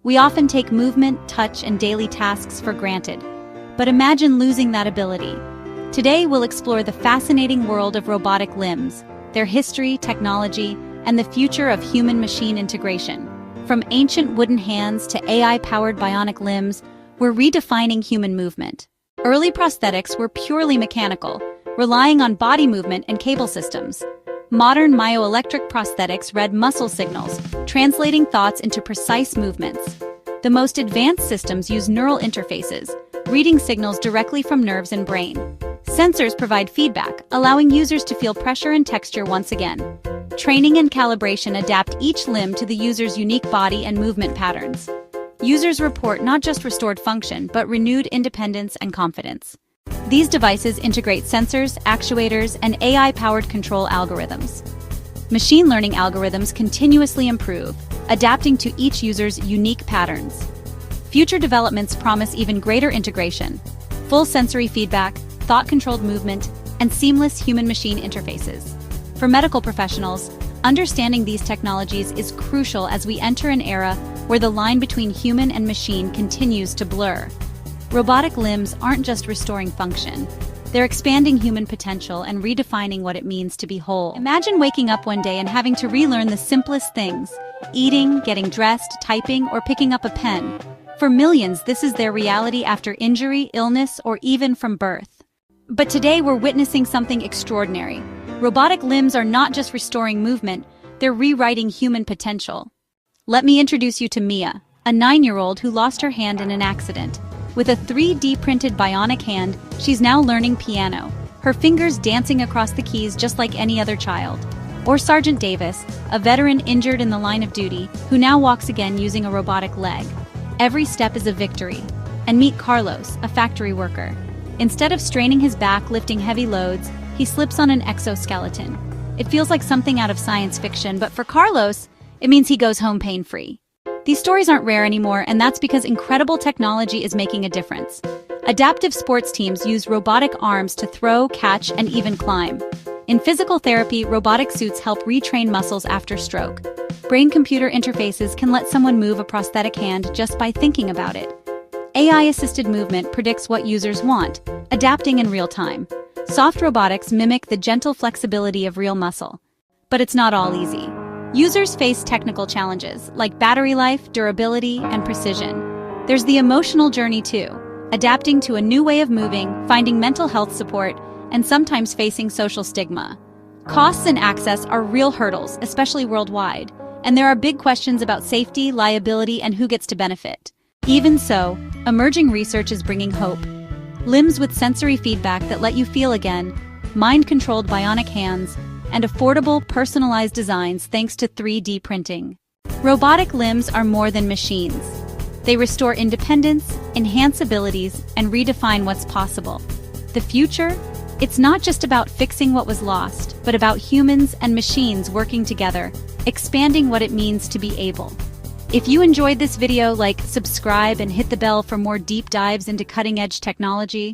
We often take movement, touch, and daily tasks for granted. But imagine losing that ability. Today, we'll explore the fascinating world of robotic limbs, their history, technology, and the future of human-machine integration. From ancient wooden hands to AI-powered bionic limbs, we're redefining human movement. Early prosthetics were purely mechanical, relying on body movement and cable systems. Modern myoelectric prosthetics read muscle signals, translating thoughts into precise movements. The most advanced systems use neural interfaces, reading signals directly from nerves and brain. Sensors provide feedback, allowing users to feel pressure and texture once again. Training and calibration adapt each limb to the user's unique body and movement patterns. Users report not just restored function, but renewed independence and confidence. These devices integrate sensors, actuators, and AI-powered control algorithms. Machine learning algorithms continuously improve, adapting to each user's unique patterns. Future developments promise even greater integration, full sensory feedback, thought-controlled movement, and seamless human-machine interfaces. For medical professionals, understanding these technologies is crucial as we enter an era where the line between human and machine continues to blur. Robotic limbs aren't just restoring function. They're expanding human potential and redefining what it means to be whole. Imagine waking up one day and having to relearn the simplest things: eating, getting dressed, typing, or picking up a pen. For millions, this is their reality after injury, illness, or even from birth. But today we're witnessing something extraordinary. Robotic limbs are not just restoring movement, they're rewriting human potential. Let me introduce you to Mia, a 9-year-old who lost her hand in an accident. With a 3D printed bionic hand, she's now learning piano, her fingers dancing across the keys just like any other child. Or Sergeant Davis, a veteran injured in the line of duty, who now walks again using a robotic leg. Every step is a victory. And meet Carlos, a factory worker. Instead of straining his back lifting heavy loads, he slips on an exoskeleton. It feels like something out of science fiction, but for Carlos, it means he goes home pain-free. These stories aren't rare anymore, and that's because incredible technology is making a difference. Adaptive sports teams use robotic arms to throw, catch, and even climb. In physical therapy, robotic suits help retrain muscles after stroke. Brain-computer interfaces can let someone move a prosthetic hand just by thinking about it. AI-assisted movement predicts what users want, adapting in real time. Soft robotics mimic the gentle flexibility of real muscle. But it's not all easy. Users face technical challenges like battery life, durability, and precision. There's the emotional journey too, adapting to a new way of moving, finding mental health support, and sometimes facing social stigma. Costs and access are real hurdles, especially worldwide, and there are big questions about safety, liability, and who gets to benefit. Even so, emerging research is bringing hope. Limbs with sensory feedback that let you feel again, mind-controlled bionic hands, and affordable, personalized designs thanks to 3D printing. Robotic limbs are more than machines. They restore independence, enhance abilities, and redefine what's possible. The future? It's not just about fixing what was lost, but about humans and machines working together, expanding what it means to be able. If you enjoyed this video, subscribe and hit the bell for more deep dives into cutting-edge technology.